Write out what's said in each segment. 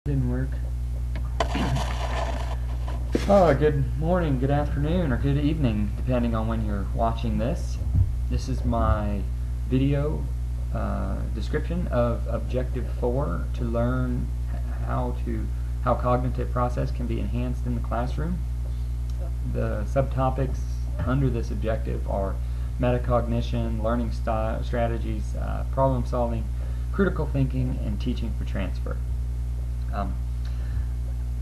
Didn't work. Oh, good morning, good afternoon, or good evening, depending on when you're watching this. This is my video description of Objective 4 to learn how cognitive process can be enhanced in the classroom. The subtopics under this objective are metacognition, learning strategies, problem solving, critical thinking, and teaching for transfer.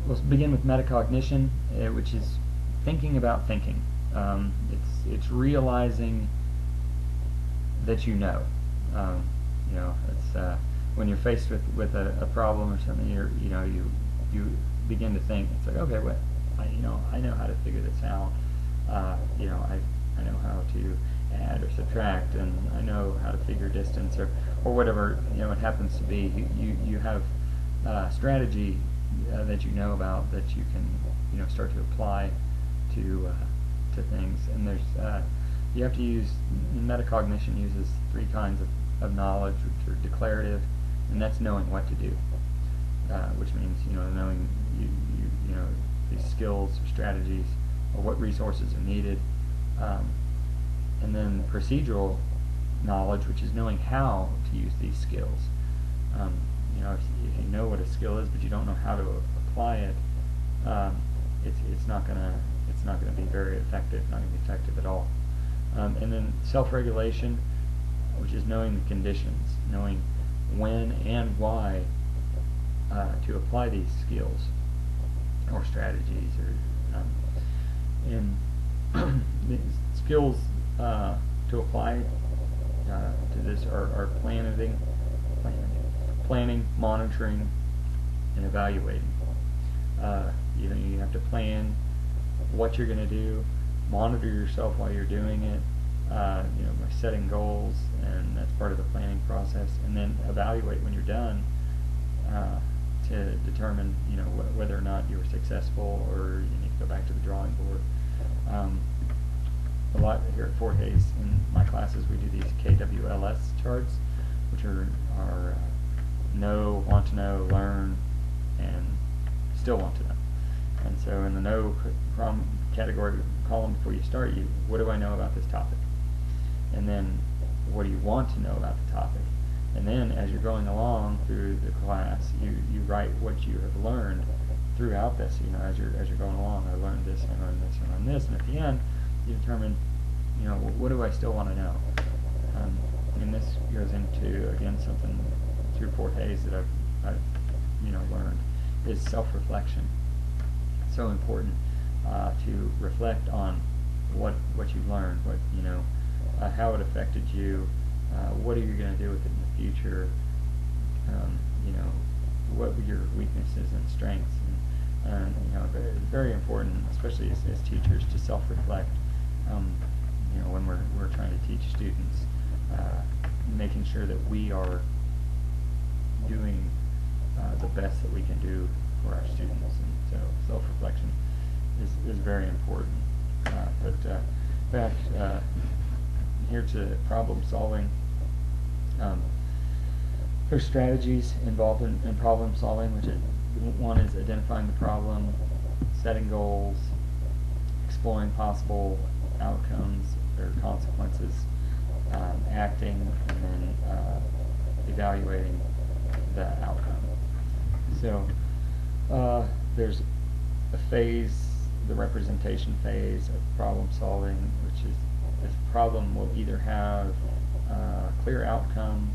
We'll begin with metacognition, which is thinking about thinking. It's realizing that you know. It's when you're faced with a problem or something, you begin to think. It's like, okay, I know how to figure this out. I know how to add or subtract, and I know how to figure distance or whatever it happens to be. You have strategy that you know about that you can start to apply to things, and there's you have to use metacognition uses three kinds of knowledge, which are declarative, and that's knowing what to do, which means knowing these skills or strategies or what resources are needed, and then procedural knowledge, which is knowing how to use these skills. If you know what a skill is, but you don't know how to apply it, it's not gonna be very effective. Not gonna be effective at all. And then self-regulation, which is knowing the conditions, knowing when and why to apply these skills or strategies, and the skills to apply to this are planning, monitoring, and evaluating. You have to plan what you're going to do, monitor yourself while you're doing it, by setting goals, and that's part of the planning process, and then evaluate when you're done to determine whether or not you were successful or you need to go back to the drawing board. A lot here at Fort Hays in my classes we do these KWLS charts, which are know, want to know, learn, and still want to know. And so in the know category column before you start, what do I know about this topic? And then what do you want to know about the topic? And then as you're going along through the class, you write what you have learned throughout this. As you're going along, I learned this, I learned this, I learned this, and at the end you determine what do I still want to know. And this goes into, again, something through Fort Hays that I've learned is self-reflection. It's so important to reflect on what you've learned, how it affected you, what are you going to do with it in the future, what were your weaknesses and strengths, and very, very important, especially as teachers, to self-reflect. When we're trying to teach students, making sure that we are doing the best that we can do for our students, and so self-reflection is very important. Back here to problem solving. There's strategies involved in problem solving, which one is identifying the problem, setting goals, exploring possible outcomes or consequences, acting, and then evaluating the outcome. So there's a phase, the representation phase of problem solving, which is this problem will either have a clear outcome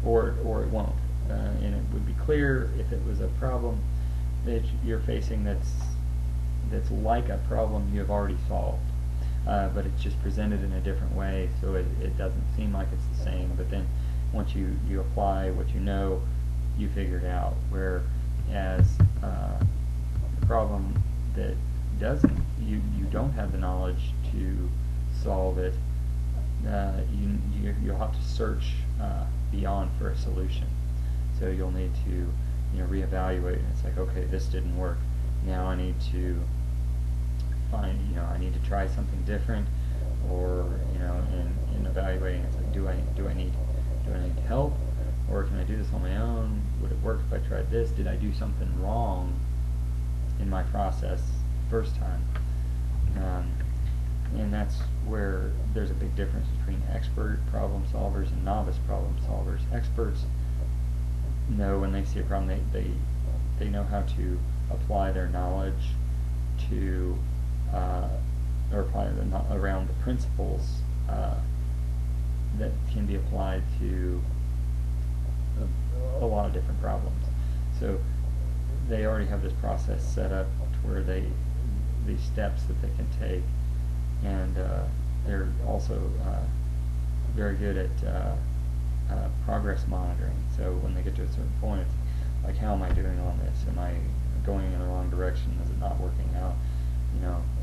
or it won't. And it would be clear if it was a problem that you're facing that's like a problem you have already solved. But it's just presented in a different way, so it doesn't seem like it's the same. But then once you apply what you know, you figure it out. Whereas the problem that you don't have the knowledge to solve it, you'll have to search beyond for a solution. So you'll need to reevaluate, and it's like, okay, this didn't work. Now I need to find, I need to try something different, or in evaluating, it's like, do I need help, or can I do this on my own? tried this. Did I do something wrong in my process first time? And that's where there's a big difference between expert problem solvers and novice problem solvers. Experts know when they see a problem, they know how to apply their knowledge to or apply around the principles that can be applied to a lot of different problems. So they already have this process set up to where these steps that they can take, and they're also very good at progress monitoring. So when they get to a certain point, it's like, how am I doing on this? Am I going in the wrong direction? Is it not working out?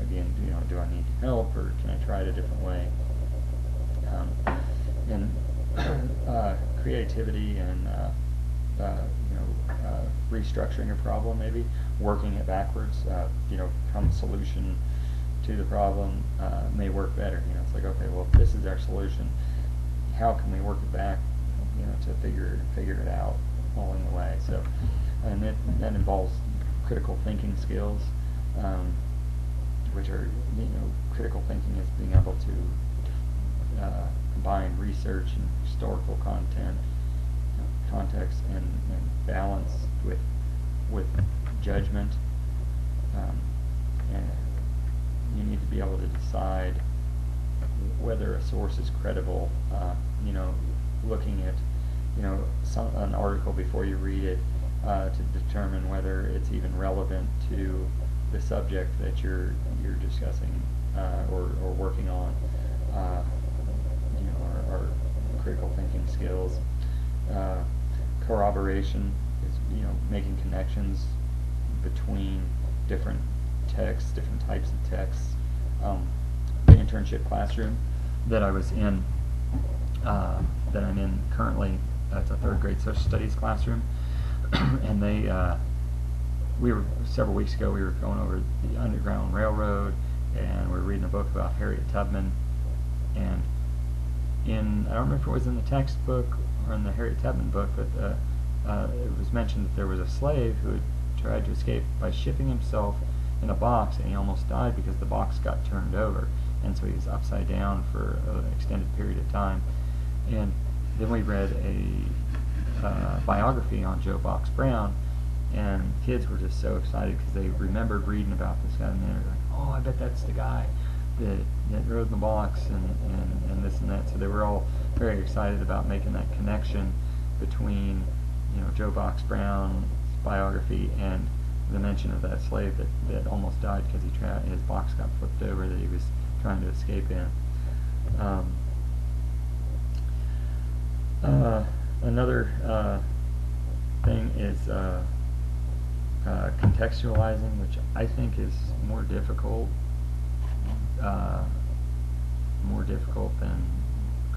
Again, do I need help, or can I try it a different way? And creativity and restructuring a problem, maybe working it backwards, from solution to the problem may work better. It's like, okay, well, if this is our solution, how can we work it back, to figure it out along the way? So, and that involves critical thinking skills, which are, critical thinking is being able to combine research and historical context and balance with judgment. And you need to be able to decide whether a source is credible. Looking at an article before you read it to determine whether it's even relevant to the subject that you're discussing or working on. Our critical thinking skills. Corroboration is making connections between different texts, different types of texts. The internship classroom that I was in, that I'm in currently, it's a third grade social studies classroom, and we were several weeks ago. We were going over the Underground Railroad, and we were reading a book about Harriet Tubman. And I don't remember if it was in the textbook or in the Harriet Tubman book, but it was mentioned that there was a slave who had tried to escape by shipping himself in a box, and he almost died because the box got turned over, and so he was upside down for an extended period of time. And then we read a biography on Joe Box Brown, and kids were just so excited because they remembered reading about this guy, and they were like, oh, I bet that's the guy that rode the box, and this and that. So they were all very excited about making that connection between Joe Box Brown's biography and the mention of that slave that almost died because his box got flipped over that he was trying to escape in. Another thing is contextualizing, which I think is more difficult than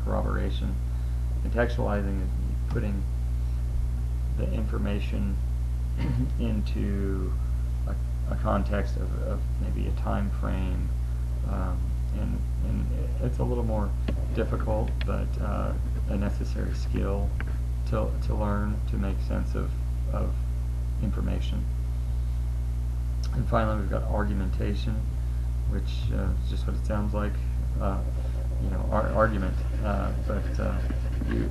corroboration. Contextualizing is putting the information into a context of maybe a time frame, and it's a little more difficult, but a necessary skill to learn to make sense of information. And finally, we've got argumentation, which is just what it sounds like, argument, but you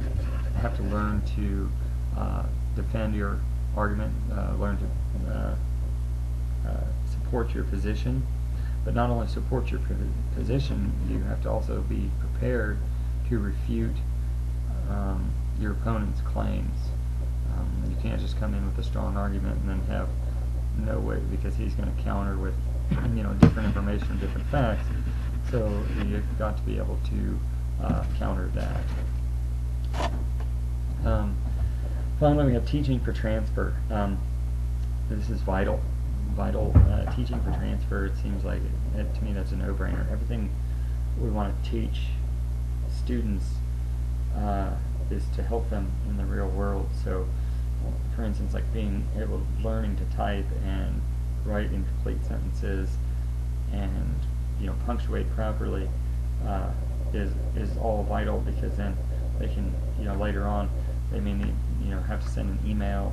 have to learn to defend your argument, learn to support your position, but not only support your position, you have to also be prepared to refute your opponent's claims. You can't just come in with a strong argument and then have no way, because he's going to counter with different information, different facts. So you've got to be able to counter that. Finally, we have teaching for transfer. This is vital. Teaching for transfer, it seems like, to me, that's a no-brainer. Everything we want to teach students is to help them in the real world. So, for instance, like learning to type and write incomplete sentences and punctuate properly is all vital, because then they can later on they may need have to send an email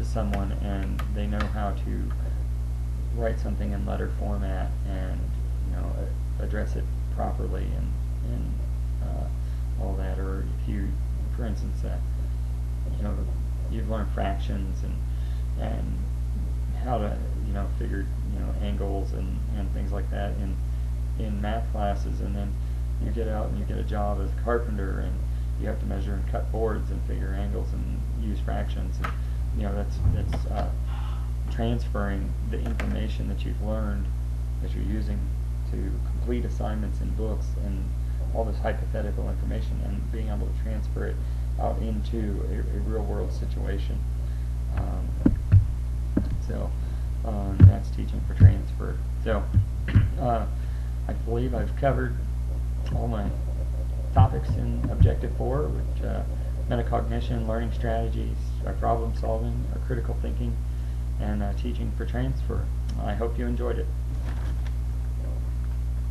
to someone and they know how to write something in letter format and address it properly and all that, or if you, for instance, you've learned fractions and how to figure angles and things like that in math classes, and then you get out and you get a job as a carpenter and you have to measure and cut boards and figure angles and use fractions, and that's transferring the information that you've learned that you're using to complete assignments in books and all this hypothetical information, and being able to transfer it out into a real world situation. That's teaching for transfer. So I believe I've covered all my topics in Objective 4, which metacognition, learning strategies, problem solving, critical thinking, and teaching for transfer. I hope you enjoyed it.